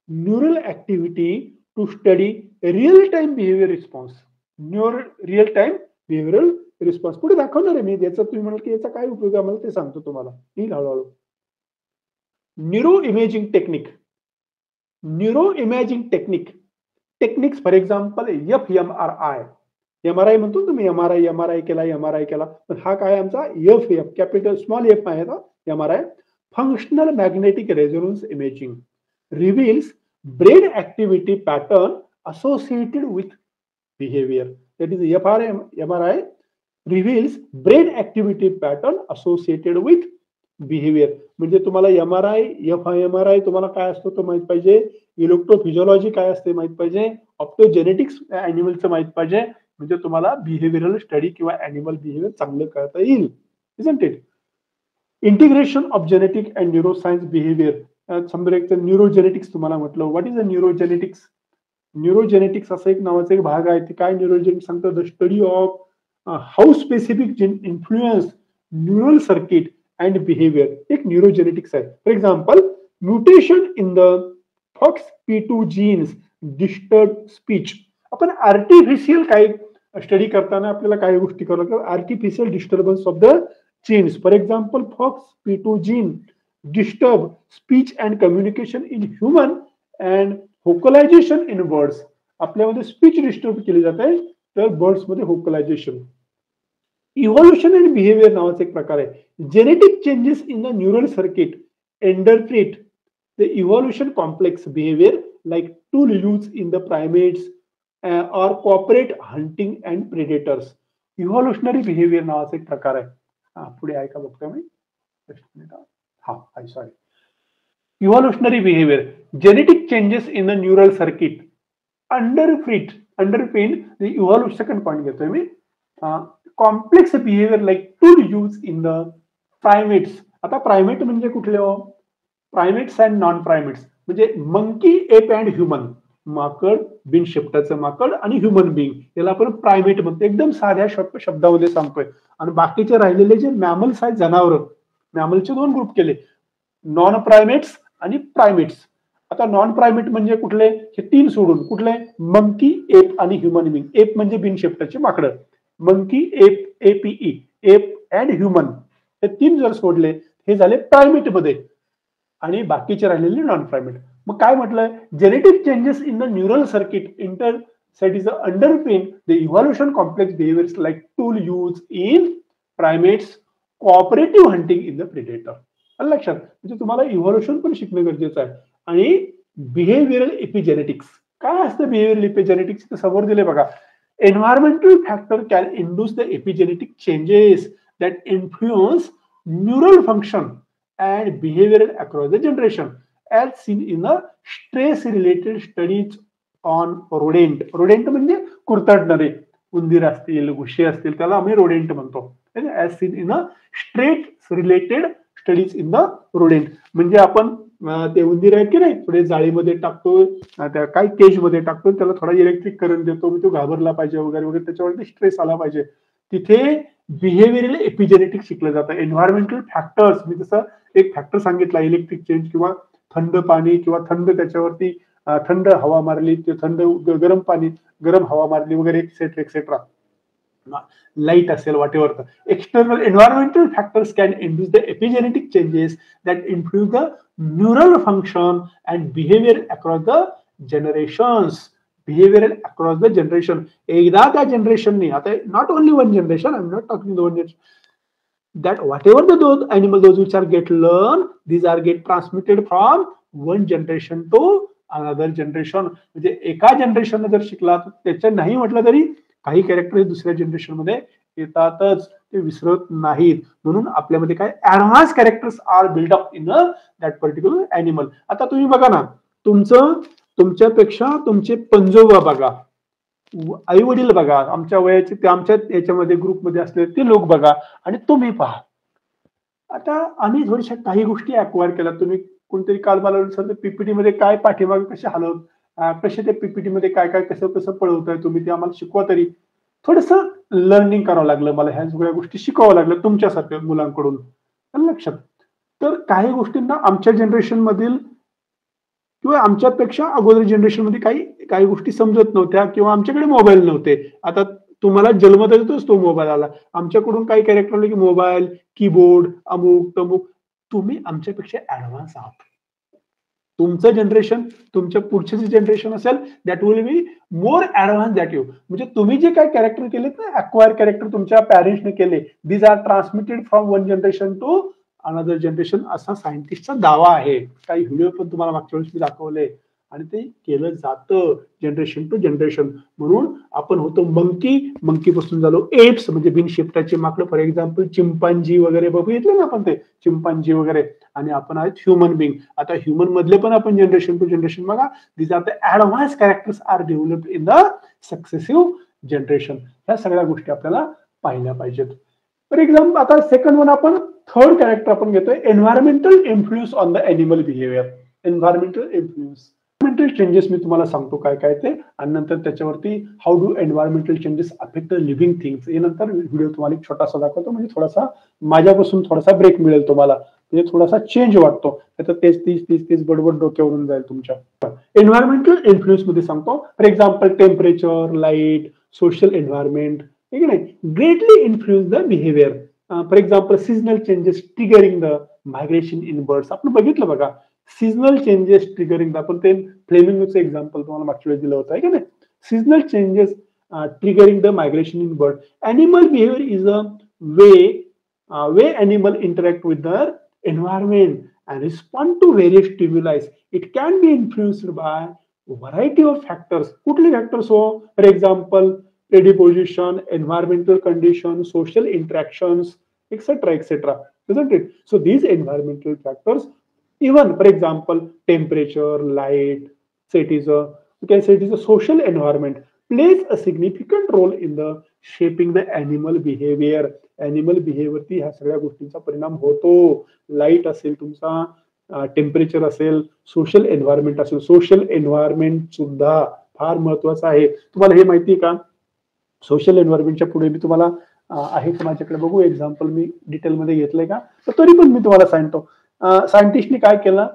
neural activity to study real time behaviour response. Real time behavioural response पुढे दाखवणार आहे मी. याचा तुम्ही म्हणाल की याचा काय उपयोग आहे, मला ते सांगतो तुम्हाला येईल हळूहळू. Neuro imaging technique. Neuro imaging techniques for example FMRI. MRI म्हणतो तुम्ही, एमआरआय केला, पण हा काय आमचा FF, कॅपिटल स्मॉल एफ आहे ना MRI. Functional magnetic resonance imaging reveals brain activity pattern associated with behavior. That is MRI reveals brain activity pattern associated with behavior. म्हणजे तुम्हाला MRI तुम्हाला काय असतो तो माहित पाहिजे. इलेक्ट्रोफिजिओलॉजी काय असते माहित पाहिजे. ऑप्टोजेनेटिक्स ॲनिमलचं माहित पाहिजे. म्हणजे तुम्हाला बिहेवियरल स्टडी किंवा ॲनिमल बिहेवियर चांगलं करता येईल. Isn't it? Integration of genetic and neuroscience behaviour. समजा एक न्यूरोजेनेटिक्स तुम्हाला म्हटलं. व्हॉट इज अ न्यूरोजेनेटिक्स? न्यूरोजेनेटिक्स असं एक नावाचा एक भाग आहे. ते काय न्यूरोजेनेटिक्स सांगतो? The study of how specific influence neural circuit and behaviour. एक न्यूरोजेनेटिक्स आहे. For example mutation in the FOXP2 genes disturb speech. आपण आर्टिफिशियल काही स्टडी करताना आपल्याला काही गोष्टी करावं लागतात. Artificial disturbance of the genes. For example FOXP2 gene disturb speech and communication in human and vocalisation in birds. आपल्यामध्ये स्पीच डिस्टर्ब केली जाते तर बर्ड्स मध्ये व्होकलायझेशन. इव्हॉल्युशन अँड बिहेवियर नावाचा एक प्रकार आहे. Genetic changes in the neural circuit interpret the evolution complex behaviour like tool use in the primates or cooperate hunting and predators. Evolutionary behaviour नावाचा एक प्रकार आहे. पुढे ऐका बघतो मी. Sorry. Evolutionary behavior, genetic changes in the neural circuit underpin the evolution. Second point घेतोय मी. Complex behavior like tool use in the primates. आता प्रायमेट म्हणजे कुठले हो? प्रायमेट्स अँड नॉन प्रायमेट्स म्हणजे मंकी, एप अँड ह्युमन. माकड, बिन शेपटाचं माकड आणि ह्युमन बिंग याला आपण प्रायमेट म्हणतो. एकदम साध्या शब्दामध्ये सांगतोय. आणि बाकीचे राहिलेले जे मॅमल्स आहेत, जनावर, मॅमलचे दोन ग्रुप केले, नॉन प्रायमेट्स आणि प्रायमेट्स. आता नॉन प्रायमेट म्हणजे कुठले? हे तीन सोडून कुठले? मंकी, एप आणि ह्युमन बिंग. एप म्हणजे बिन शेपटाचे माकड. Monkey, app, APE, app and human, हे तीन जर सोडले हे झाले प्रायमेट मध्ये आणि बाकीचे राहिलेले नॉन प्रायमेट. मग काय म्हटलं? Genetic changes in the neural circuit intersect is underpin the evolution complex behaviours like tool use in primates, cooperative hunting in the predator. लक्षात. म्हणजे तुम्हाला इव्हॉल्युशन पण शिकणं गरजेचं आहे. आणि बिहेवियरल एपिजेनेटिक्स. काय असतं बिहेवियरल एपिजेनेटिक्स? ते समोर दिले बघा. Environmental factor can induce the epigenetic changes that influence neural function and behaviour across the generation as seen in the stress related studies on rodent. rodent म्हणजे कुरतडणारे उंदीर असतील, घुशी असतील, त्याला आम्ही rodent म्हणतो. as seen in the stress related studies in the rodent. म्हणजे आपण ते उंदीर आहे की नाही, थोडे जाळीमध्ये टाकतो, त्या काय केज मध्ये टाकतो, त्याला थोडा इलेक्ट्रिक करंट देतो, तो घाबरला पाहिजे वगैरे वगैरे, त्याच्यावरती स्ट्रेस आला पाहिजे. तिथे बिहेवियरल एपिजेनेटिक शिकलं जातं. एन्व्हायरमेंटल फॅक्टर्स, मी जसं एक फॅक्टर सांगितला, इलेक्ट्रिक चेंज किंवा थंड पाणी किंवा थंड त्याच्यावरती थंड हवा मारली, थंड गरम पाणी, गरम हवा मारली वगैरे, एक्सेट्रा एक्सेट्रा. लाईट असेल, whatever. External environmental factors can induce the epigenetic changes that influence the neural function and behaviour across the generations. Behaviour across the generation. एकदा त्या जनरेशननी, आता not only one generation, I am not talking one generation, that whatever those animals those which are get learn, these are get transmitted from one generation to another generation. म्हणजे एका generation जर शिकला तर त्याच्या नाही म्हटलं तरी काही कॅरेक्टर दुसऱ्या जनरेशन मध्ये येतातच, ते विसरत नाहीत. म्हणून आपल्यामध्ये काय advance characters are build up in that particular animal. आता तुम्ही बघा ना, तुमच्यापेक्षा तुमचे पंजोबा बघा, आई वडील बघा, आमच्या वयाचे ते आमच्या याच्यामध्ये ग्रुपमध्ये असले ते लोक बघा, आणि तुम्ही पहा. आता आम्ही थोड्याशा काही गोष्टी अक्वायर केल्या. तुम्ही कोणतरी काल मला पीपीटी मध्ये काय पाठीमागे कसे हलवत, कसे ते पीपीटी मध्ये काय काय कसं कसं पळवताय तुम्ही, ते आम्हाला शिकवा. तरी थोडस लर्निंग करावं लागलं मला, ह्या सगळ्या गोष्टी शिकावं लागल्या तुमच्यासारख्या मुलांकडून, लक्षात. तर काही गोष्टींना आमच्या जनरेशन मधील किंवा आमच्यापेक्षा अगोदर जनरेशन मध्ये काही गोष्टी समजत नव्हत्या, किंवा आमच्याकडे मोबाईल नव्हते. आता तुम्हाला जन्म देतोच तो मोबाईल आला. आमच्याकडून काही कॅरेक्टर आले की मोबाईल, कीबोर्ड, अमुक तमुक. तुम्ही आमच्यापेक्षा ऍडव्हान्स आहात. तुमचं जनरेशन, तुमच्या पुढचे जे जनरेशन असेल, that will be more advance that you. म्हणजे तुम्ही जे काही कॅरेक्टर केलेत ना, अक्वायर कॅरेक्टर तुमच्या पॅरेंट्सने केले, these are transmitted from one generation to another generation, असा सायंटिस्टचा दावा आहे. काही व्हिडिओ पण तुम्हाला मागच्या वेळेस मी दाखवले, आणि ते केलं जातं जनरेशन टू जनरेशन. म्हणून आपण होतो मंकी पासून झालो एप्स, म्हणजे बिनशेपटाचे माकडं, फॉर एक्झाम्पल चिंपांजी वगैरे बघितलं ना आपण, ते चिंपांजी वगैरे, आणि आपण आहेत ह्युमन बिंग. आता ह्युमन मधले पण आपण जनरेशन टू जनरेशन बघा, these are the advance characters are developed in the successive generation. ह्या सगळ्या गोष्टी आपल्याला पाहिल्या पाहिजेत. फॉर एक्झाम्पल आता सेकंड वन, आपण थर्ड कॅरेक्टर आपण घेतोय, environmental influence on the animal behaviour. Environmental influence, environmental changes मी तुम्हाला सांगतो काय काय ते, आणि नंतर त्याच्यावरती how do environmental changes affect the living things, हे नंतर व्हिडिओ तुम्हाला एक छोटासा दाखवतो. म्हणजे थोडासा माझ्यापासून थोडासा ब्रेक मिळेल तुम्हाला, म्हणजे थोडासा चेंज वाटतो. तर तेच बडबड डोक्यावरून जाईल तुमच्या. एन्व्हायरमेंटल इन्फ्लुअन्स मध्ये सांगतो, for example temperature, light, social environment, ठीक आहे, greatly influence the behaviour. For example seasonal changes triggering the migration in birds. आपण बघितलं बघा, सीजनल चेंजेस ट्रिगरिंग, आपण ते फ्लेमिंगोचं एक्झाम्पल तुम्हाला मागच्या वेळेस दिलं होतं, आहे की नाही. Seasonal changes triggering the migration in bird. Animal behaviour is a way animal interact with दर environment and respond to various stimuli. It can be influenced by variety of factors. कुठले factors हो? For example, predisposition, environmental conditions, social interactions, etc. Isn't it? So these environmental factors, even for example, temperature, light, so it is a social environment, plays a significant role in the shaping the animal behavior. Animal बिहेवियरती ह्या सगळ्या गोष्टींचा परिणाम होतो. Light असेल, तुमचा temperature असेल, social environment असेल. सोशल एन्व्हायरमेंट सुद्धा फार महत्वाचं आहे. तुम्हाला हे माहिती आहे का, सोशल एन्व्हायरमेंटच्या पुढे मी तुम्हाला आहे का माझ्याकडे, बघू एक्झाम्पल मी डिटेलमध्ये घेतलंय का, तर तरी पण मी तुम्हाला सांगतो. सायंटिस्टनी काय केलं,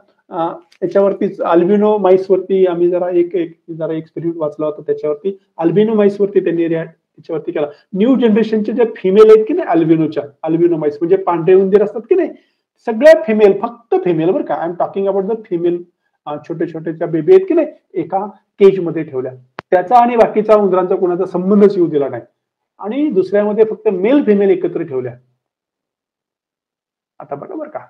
त्याच्यावरतीच अल्बिनो माईस वरती आम्ही जरा एक्सपेरिमेंट वाचला होता. त्याच्यावरती अल्बिनो माईस वरती त्यांनी त्याच्यावरती केला. न्यू जनरेशनचे जे फिमेल आहेत की नाही, अल्बिनो माईस म्हणजे पांढरे उंदीर असतात की नाही, सगळ्या फिमेल, फक्त फिमेल बरं का, I am talking about the female, छोटे छोट्या बेबी आहेत की नाही, एका केज मध्ये ठेवल्या. त्याचा आणि बाकीचा उंदरांचा कोणाचा संबंधच येऊ दिला नाही, आणि दुसऱ्यामध्ये फक्त मेल फिमेल एकत्र ठेवल्या. आता बघा बरं का,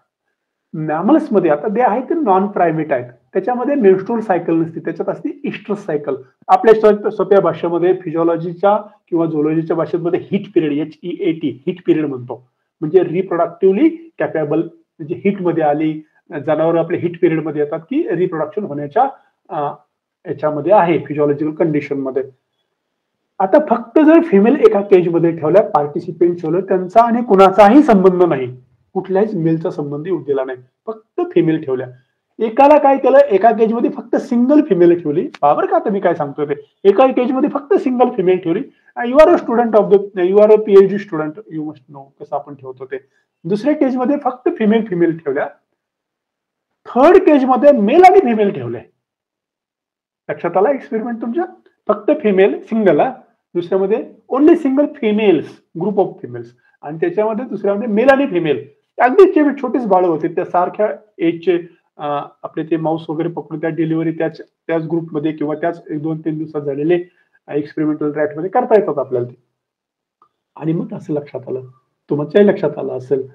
मॅमल्स मध्ये आता ते आहेत ते नॉन प्रायमेट आहेत, त्याच्यामध्ये मेन्स्ट्रुअल सायकल नसते, त्याच्यात असते इस्ट्रस सायकल. आपल्या सोप्या भाषेमध्ये फिजिओलॉजीच्या किंवा झोलॉजीच्या भाषेमध्ये hit period, HEAT hit period म्हणतो. म्हणजे रिप्रोडक्टिव्हली कॅपेबल, म्हणजे हिट मध्ये आली, जनावर आपले हिट पिरियड मध्ये येतात की रिप्रोडक्शन होण्याच्या याच्यामध्ये आहे फिजिओलॉजिकल कंडिशन मध्ये. आता फक्त जर फिमेल एका केज मध्ये ठेवल्या, पार्टिसिपेंट ठेवलं, त्यांचा आणि कुणाचाही संबंध नाही, कुठल्याच मेलचा संबंध येऊ दिला नाही, फक्त फिमेल ठेवल्या. एकाला काय केलं, एका केज मध्ये फक्त सिंगल फिमेल ठेवली. बरोबर का आता मी काय सांगतोय ते, एका केज मध्ये फक्त सिंगल फिमेल ठेवली. You are a student of the, you are a PhD student, you must know कसं आपण ठेवतो ते. दुसऱ्या केज मध्ये फक्त फिमेल ठेवल्या. थर्ड केज मध्ये मेल आणि फिमेल ठेवले. लक्षात आला एक्सपेरिमेंट तुमच्या? फक्त फिमेल सिंगल, दुसऱ्यामध्ये only single females, group of females, आणि त्याच्यामध्ये दुसऱ्यामध्ये मेल आणि फिमेल. अगदी छोटेच बाळ होते, त्या सारख्या एजचे, आपले ते माऊस वगैरे पकडून त्या डिलिव्हरी त्याच ग्रुपमध्ये किंवा त्याच 1-2-3 दिवसात झालेले एक्सपेरिमेंटल रॅट मध्ये करता येतात आपल्याला ते. आणि मग असं लक्षात आलं, तुमच्याही लक्षात आलं असेल,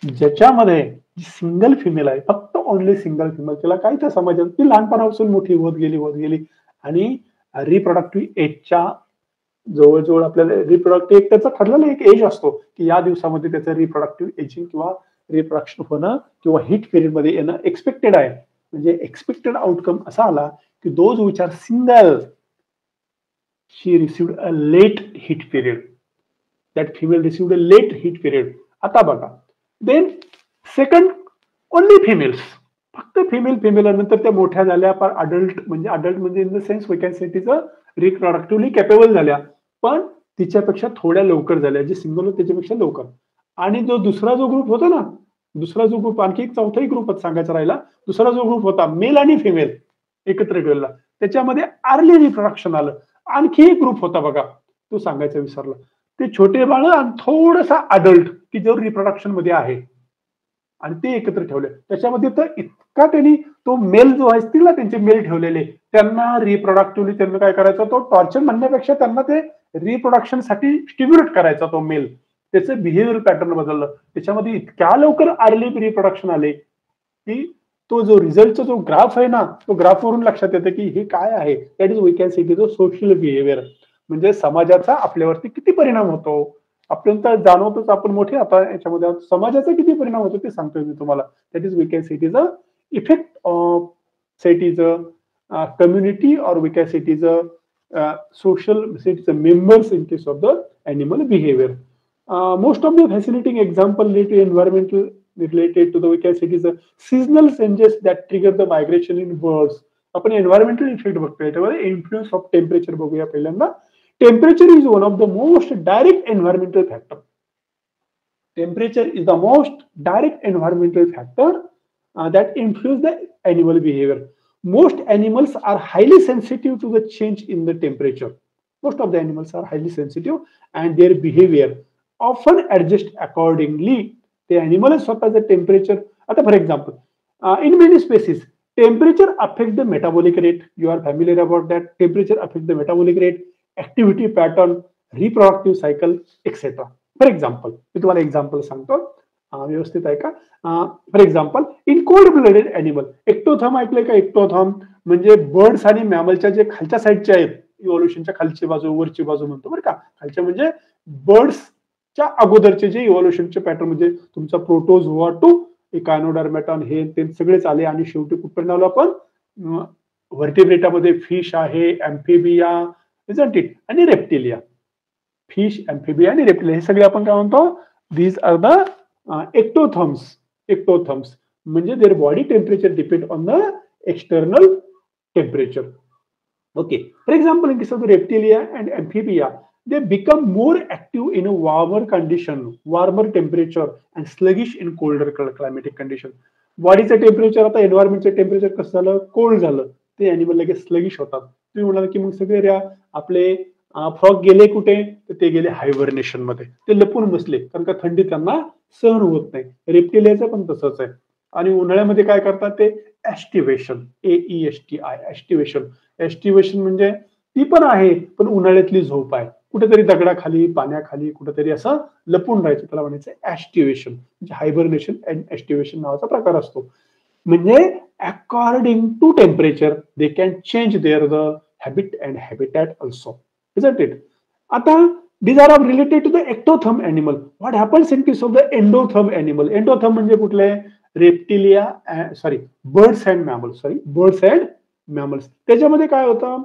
ज्याच्यामध्ये सिंगल फिमेल आहे, फक्त ओनली सिंगल फिमेल, त्याला काय त्या समाजात ती लहानपणापासून मोठी होत गेली आणि रिप्रोडक्टिव्ह एजच्या जवळजवळ आपल्याला रिप्रोडक्टिव्ह एक त्याचा ठरलेला एक एज असतो की या दिवसामध्ये त्याचं रिप्रोडक्टिव्ह एजिंग किंवा रिप्रोडक्शन होणं किंवा हिट पिरियड मध्ये येणं एक्सपेक्टेड आहे. म्हणजे एक्सपेक्टेड आउटकम असा आला की those which are single, she received a late heat period, that female received a late heat period. आता बघा, देन सेकंड ओनली फिमेल्स, फक्त फिमेल नंतर त्या मोठ्या झाल्या, अडल्ट म्हणजे in the sense we can say it is a reproductively capable झाल्या, पण तिच्यापेक्षा थोड्या लवकर झाल्या, जे सिंगल होते त्याच्यापेक्षा लवकर. आणि दुसरा जो ग्रुप होता ना, दुसरा जो ग्रुप, आणखी एक चौथाही ग्रुप सांगायचा राहिला, दुसरा जो ग्रुप होता मेल आणि फिमेल एकत्र ठेवला, त्याच्यामध्ये अर्ली रिप्रोडक्शन आलं. आणखी एक ग्रुप होता बघा, तो सांगायचा विसरला, ते छोटे बाळ आणि थोडासा अडल्ट की जो रिप्रोडक्शन मध्ये आहे, आणि ते एकत्र ठेवले. त्याच्यामध्ये तर इतका त्यांनी तो मेल जो असतील ना, त्यांचे मेल ठेवलेले, त्यांना रिप्रोडक्टिव्हली त्यांना काय करायचा, तो टॉर्चर म्हणण्यापेक्षा त्यांना ते रिप्रोडक्शन साठी स्टिम्युलेट करायचा तो मेल. त्याचं बिहेवियर पॅटर्न बदललं, त्याच्यामध्ये इतक्या लवकर अर्ली रिप्रोडक्शन आले की तो जो रिझल्टचा जो ग्राफ आहे ना, तो ग्राफ वरून लक्षात येतं की हे काय आहे. That is we can say it is social behaviour, म्हणजे समाजाचा आपल्यावरती किती परिणाम होतो आपल्याला जाणवतोच. आपण मोठे आता याच्यामध्ये समाजाचा किती परिणाम होतो ते सांगतोय मी तुम्हाला. That is we can say it is a effect of, say it is a community, और we can say it is a social, it is a members in case of the animal behavior. Most of the fascinating example related to environmental, related to the, we can say it is a seasonal changes that trigger the migration in birds. आपण environmental effect बघतोय, त्यामध्ये influence of temperature बघूया पहिल्यांदा. Temperature is one of the most direct environmental factor. Temperature is the most direct environmental factor that influence the animal behavior. Most animals are highly sensitive to the change in the temperature. Most of the animals are highly sensitive and their behavior often adjust accordingly. The animal स्वतःचं temperature, आता for example, in many species, temperature affect the metabolic rate. You are familiar about that. Temperature affect the metabolic rate, activity pattern, reproductive cycle, etc. For example, मी तुम्हाला example सांगतो, व्यवस्थित आहे का. For example, in cold blooded animal, ectotherm ऐकलंय का? Ectotherm म्हणजे birds आणि मॅमलच्या जे खालच्या साईडचे आहेत, इव्होल्युशनच्या खालची बाजू, वरची बाजू म्हणतो बरं का. खालच्या म्हणजे बर्ड्सच्या अगोदरचे जे इव्होल्युशनचे पॅटर्न, म्हणजे तुमचा प्रोटोझोआ टू इकायनोडर्मेटॉन, हे ते सगळेच आले आणि शेवटी कुठपर्यंत आलो आपण, व्हर्टिब्रेटामध्ये फिश आहे, अँफिबिया, इजंट इट, आणि रेप्टिलिया. फिश, अँफिबिया आणि रेप्टिलिया हे सगळे आपण काय म्हणतो, these are the ectotherms. Ectotherms म्हणजे their body temperature depend on the external temperature. Okay. For example, in case of the reptilia and amphibia, they become more active in a warmer condition, warmer temperature, and sluggish in colder climatic condition. बॉडीचं temperature, आता एन्व्हायरमेंटचं temperature कसं झालं, cold झालं, ते animal लगेच sluggish होतात. तुम्ही म्हणाल की मग सगळे आपले फ्रॉग गेले कुठे, तर ते गेले हायबर्नेशन मध्ये, ते लपून बसले, कारण का थंडी त्यांना सहन होत नाही. रेप्टिलियाचं पण तसंच आहे. आणि उन्हाळ्यामध्ये काय करतात ते, ऍस्टिवेशन, AESTI, ऍस्टिवेशन म्हणजे ती पण आहे, पण उन्हाळ्यातली झोप आहे, कुठेतरी दगडाखाली, पाण्याखाली, कुठेतरी असं लपून राहायचं, त्याला म्हणायचं ऍस्टिवेशन. म्हणजे हायबर्नेशन अँड ऍस्टिवेशन नावाचा प्रकार असतो. म्हणजे according to temperature they can change their the habit and habitat also, isn't it? आता these are related to the ectotherm animal. What happens in case of the endotherm animal? Endotherm म्हणजे कुठले? Reptilia, sorry birds and mammals, birds and mammals. त्याच्यामध्ये काय होतं?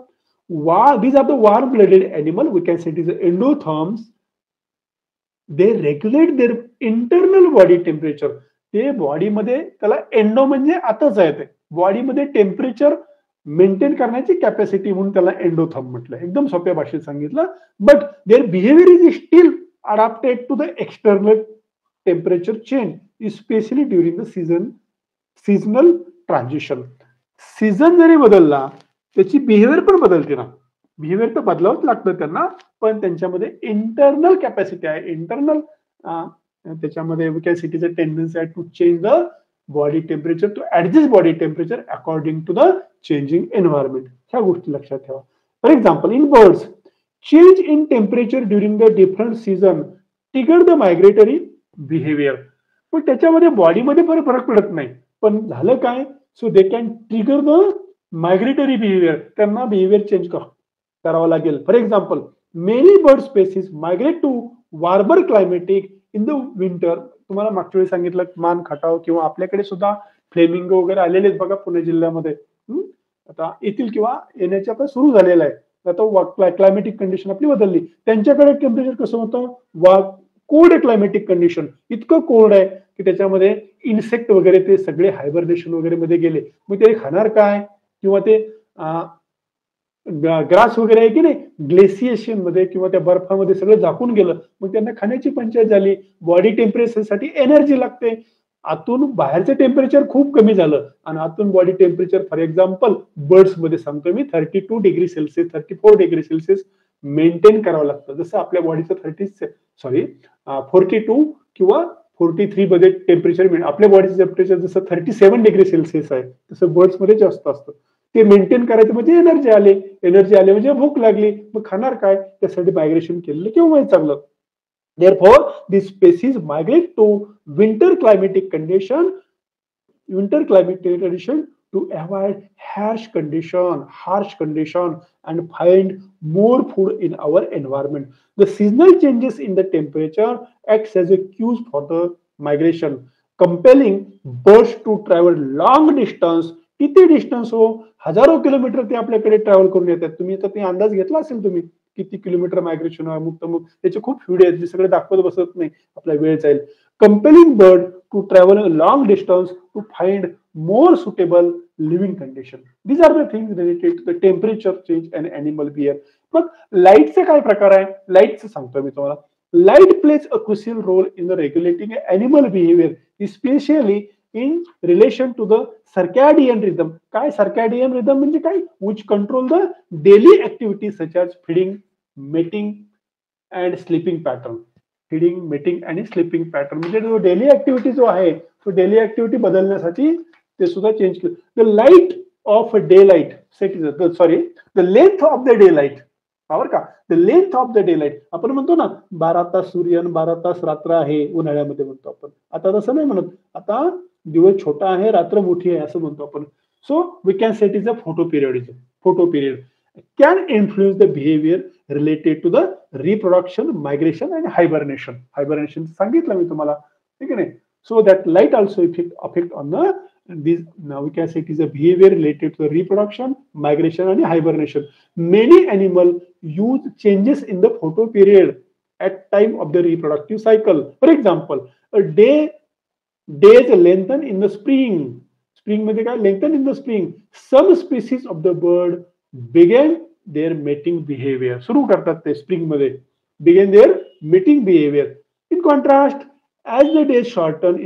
These are the warm-blooded animal. We can say it is endotherms. They regulate their internal body temperature. ते बॉडीमध्ये, त्याला endo म्हणजे आताच आहे, ते बॉडीमध्ये टेम्परेचर मेंटेन करण्याची कॅपॅसिटी म्हणून त्याला एंडोथर्म म्हटलं. एकदम सोप्या भाषेत सांगितलं. But their behaviour is still adapted to the external temperature change, specially during the seasonal transition. Season जरी बदलला त्याची बिहेवियर पण बदलते ना. बिहेवियर तर बदलावंच लागतं त्यांना, पण त्यांच्यामध्ये इंटरनल कॅपॅसिटी आहे, इंटरनल त्याच्यामध्ये कॅपॅसिटीचं टेंडन्सी आहे to change the body temperature, to adjust body temperature according to the changing environment. ह्या गोष्टी लक्षात ठेवा. For example, in birds, change in temperature during the different season trigger the migratory behaviour. पण त्याच्यामध्ये बॉडीमध्ये फरक पडत नाही, पण झालं काय? So they can trigger the migratory behaviour. त्यांना बिहेवियर चेंज करावं लागेल. For example, many bird species migrate to warmer climatic in the winter. तुम्हाला मागच्या वेळी सांगितलं मान खटाव, किंवा आपल्याकडे सुद्धा फ्लेमिंगो वगैरे आलेले आहेत बघा पुणे जिल्ह्यामध्ये. आता येतील किंवा येण्याच्या आता सुरू झालेला आहे. आता क्लायमेटिक कंडिशन आपली बदलली. त्यांच्याकडे टेम्परेचर कसं होतं? कोल्ड क्लायमेटिक कंडिशन, इतकं कोल्ड आहे की त्याच्यामध्ये इन्सेक्ट वगैरे ते सगळे हायबरनेशन वगैरे मध्ये गेले. मग ते खाणार काय? किंवा ते ग्रास वगैरे आहे की नाही, ग्लेसिएशन मध्ये किंवा त्या बर्फामध्ये सगळं झाकून गेलं. मग त्यांना खाण्याची पंचायत झाली. बॉडी टेम्परेचरसाठी एनर्जी लागते. आतून बाहेरचं टेम्परेचर खूप कमी झालं आणि आतून body temperature, for example birds मध्ये सांगतो मी, 32 degree Celsius 34 degree Celsius maintain करावं लागतं. जसं आपल्या बॉडीचं 42 किंवा 43 मध्ये टेम्परेचर, आपल्या बॉडीचं टेम्परेचर जसं 37 डिग्री सेल्सिअस आहे, तसं बर्ड्स मध्ये जास्त असतं. ते मेंटेन करायचं म्हणजे एनर्जी आले म्हणजे भूक लागली. मग खाणार काय? त्यासाठी मायग्रेशन केलेलं किंवा चांगलं. Therefore, these species migrate to winter climatic condition to avoid harsh condition and find more food in our environment. The seasonal changes in the temperature acts as a cues for the migration, compelling birds to travel long distance. किती distance हो? हजारो kilometre ते आपल्याकडे travel करून येतात. तुम्ही तर ते अंदाज घेतला असेल तुम्ही किती किलोमीटर मायग्रेशन आहे. मग त्याचे खूप व्हिडिओ आहेत, जे सगळे दाखवत बसत नाही, आपला वेळ जाईल. Compelling bird to travel long distance to find more suitable living condition. These are the things related to the temperature change and animal behaviour. मग लाईटचे काय प्रकार आहे? लाईटचं सांगतो मी तुम्हाला. Light plays a crucial role in the regulating animal behavior, especially in relation to the circadian rhythm. काय circadian rhythm म्हणजे काय? Which control the daily activities such as feeding, mating and sleeping pattern. Feeding, mating आणि sleeping pattern म्हणजे जो daily activity जो आहे, तो daily activity बदलण्यासाठी ते सुद्धा चेंज केलं. The light of day light the length of the day light, बरोबर का? The length of the day light. आपण म्हणतो ना 12 तास सूर्य आणि 12 तास रात्र आहे उन्हाळ्यामध्ये म्हणतो आपण. आता तसं नाही म्हणत, आता दिवस छोटा आहे रात्र मोठी आहे असं म्हणतो आपण. So we can say it is a photo period can influence the behavior related to the reproduction, migration and hibernation. Hibernation सांगितलं मी तुम्हाला, ठीक आहे नाही? So that light also affect on these. Now we can say it is a behavior related to the reproduction, migration and hibernation. Many animals use changes in the photo period at time of the reproductive cycle. For example, a days lengthen in the spring. Spring मध्ये काय? Lengthen in the spring. Some species of the bird begin their mating behavior. सुरू करतात ते spring मध्ये. Begin their mating behavior. In contrast, as the days shorten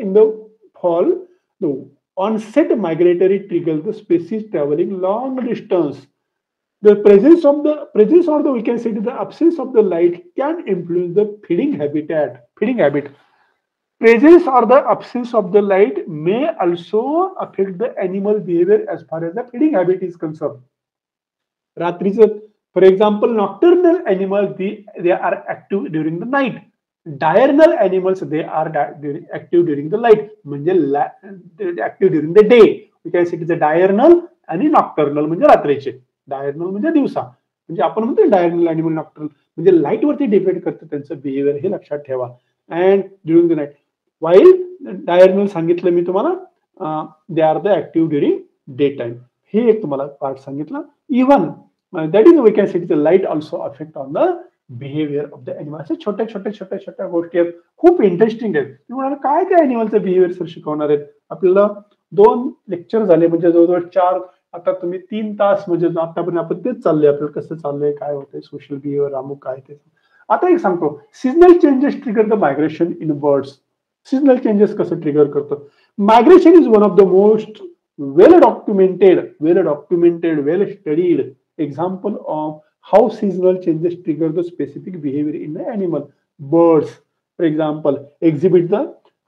in the fall, the onset migratory triggers the species traveling long distance. The presence or we can say the absence of the light can influence the feeding habit. Presence or the absence of the light may also affect the animal behavior as far as the feeding habit is concerned. रात्रीचं, for example, nocturnal animals, they are active during the night. Diurnal animals they are active during the light, म्हणजे active during the day. We can say it's diurnal आणि nocturnal म्हणजे रात्रीचे. Diurnal म्हणजे दिवसा, म्हणजे आपण म्हणतो डायर्नल एनिमल, नॉक्टर्नल म्हणजे लाईट वरती डिपेंड करतं त्यांचं बिहेवियर, हे लक्षात ठेवा. And during the night, while diurnal सांगितलं मी तुम्हाला, they are the active during day time. हे एक तुम्हाला पार्ट सांगितलं. Even that is we can say the light also affect on the behaviour of the animal. असे छोट्या छोट्या छोट्या छोट्या गोष्टी आहेत, खूप इंटरेस्टिंग आहेत. तुम्ही म्हणाल काय त्या एनिमलचं बिहेवियर सर शिकवणार आहेत. आपल्याला 2 लेक्चर झाले, म्हणजे जवळजवळ 4, आता तुम्ही 3 तास, म्हणजे आतापर्यंत आपण तेच चाललंय, आपल्याला कसं चाललंय, काय होतंय, सोशल बिहेवियर अमुक काय ते. आता एक सांगतो, seasonal changes trigger the migration in birds. Seasonal changes कसं ट्रिगर करतं. Migration is one of the most well documented, well studied example of how seasonal changes trigger the specific behavior in the animal. Birds, for example, exhibit the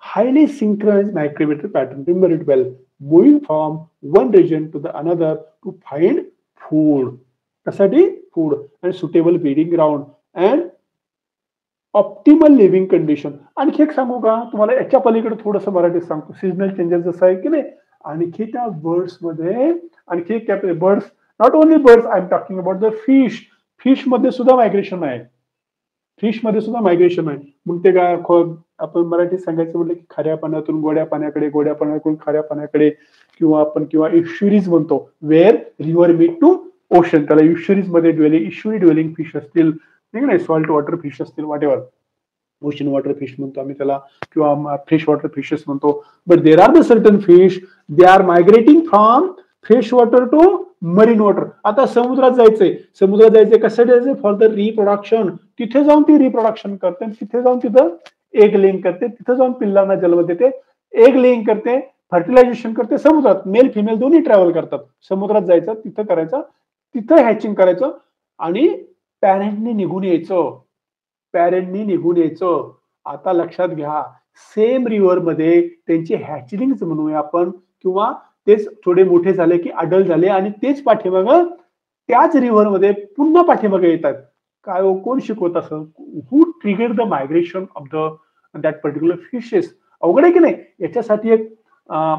highly synchronized migratory pattern. Remember it well, moving from one region to the another to find food. Kasati food and suitable breeding ground and optimal living condition. आणखी एक सांगू का तुम्हाला, याच्या पलीकडे थोडंसं मराठीत सांगतो. सीजनल चेंजेस जसं आहे की नाही, आणखी त्या बर्ड्स मध्ये आणखी एक birds, not only birds, I am talking about the fish. Fish मध्ये सुद्धा मायग्रेशन आहे. फिश मध्ये सुद्धा मायग्रेशन आहे. मग ते काय आपण मराठीत सांगायचं म्हटलं की खाऱ्या पाण्यातून गोड्या पाण्याकडे, गोड्या पाण्यातून खाऱ्या पाण्याकडे, किंवा इश्युरीज म्हणतो, where river meet to ocean. त्याला इश्युरीज मध्ये इश्युरी ड्वेलिंग फिश असतील, नाही, सॉल्ट वॉटर फिश असतील, whatever, ocean water fish म्हणतो आम्ही त्याला, किंवा फ्रेश वॉटर फिशेस म्हणतो. But there are the certain fish, they are migrating from fresh water to marine water. आता समुद्रात जायचंय कसं जायचंय, फॉर द रिप्रोडक्शन. तिथे जाऊन ती रिप्रोडक्शन करते, तिथे जाऊन तिथं एग लेइंग करते, तिथे जाऊन पिल्लांना जन्म देते, एग लेइंग करते, फर्टिलायझेशन करते समुद्रात. मेल फिमेल दोन्ही ट्रॅव्हल करतात. समुद्रात जायचं, तिथं करायचं, तिथं हॅचिंग करायचं आणि पॅरेंटनी निघून यायचं. आता लक्षात घ्या, सेम रिव्हर मध्ये त्यांची हॅचलिंग म्हणूया आपण, किंवा तेच थोडे मोठे झाले की अडल्ट झाले आणि तेच पाठीमागं त्याच रिव्हर मध्ये पुन्हा पाठीमागे येतात. काय कोण शिकवत असं, who trigger the migration of that particular fishes. अवघड आहे की नाही. याच्यासाठी एक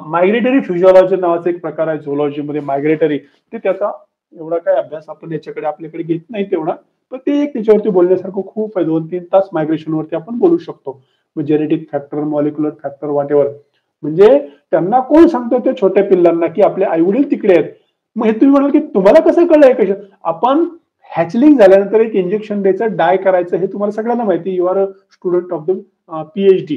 मायग्रेटरी फिजिओलॉजी नावाचा एक प्रकार आहे झोलॉजीमध्ये, मायग्रेटरी. ते त्याचा एवढा काय अभ्यास आपण याच्याकडे आपल्याकडे घेत नाही तेवढा, पण ते एक त्याच्यावरती बोलण्यासारखं खूप आहे. 2-3 तास मायग्रेशन वरती आपण बोलू शकतो. Genetic factor, molecular factor, what ever. म्हणजे त्यांना कोण सांगतो त्या छोट्या पिल्लांना की आपले आई वडील तिकडे आहेत. मग हे तुम्ही म्हणाल की तुम्हाला कसं कळलंय, कसं आपण हॅचलिंग झाल्यानंतर एक इंजेक्शन द्यायचं, डाय करायचं, हे तुम्हाला सगळ्यांना माहिती. You are a student of the PhD.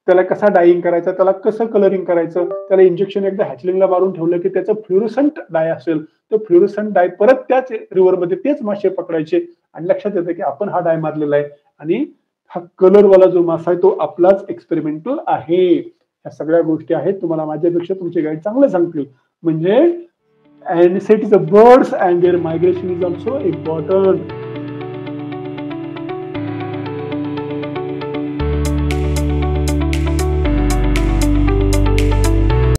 त्याला कसा डाईंग करायचं, त्याला कसं कलरिंग करायचं, त्याला इंजेक्शन एकदा हॅचलिंगला मारून ठेवलं की त्याचं फ्लुरोसंट डाय असेल, तो फ्लुरोसंट डाय परत त्याच रिव्हरमध्ये तेच मासे पकडायचे, आणि लक्षात येतं की आपण हा डाय मारलेला आहे आणि हा कलरवाला जो मासा आहे तो आपलाच एक्सपेरिमेंटल आहे. ह्या सगळ्या गोष्टी आहेत. तुम्हाला माझ्यापेक्षा तुमचे गाईड चांगले सांगतील. म्हणजे and set is the birds and their migration is also important.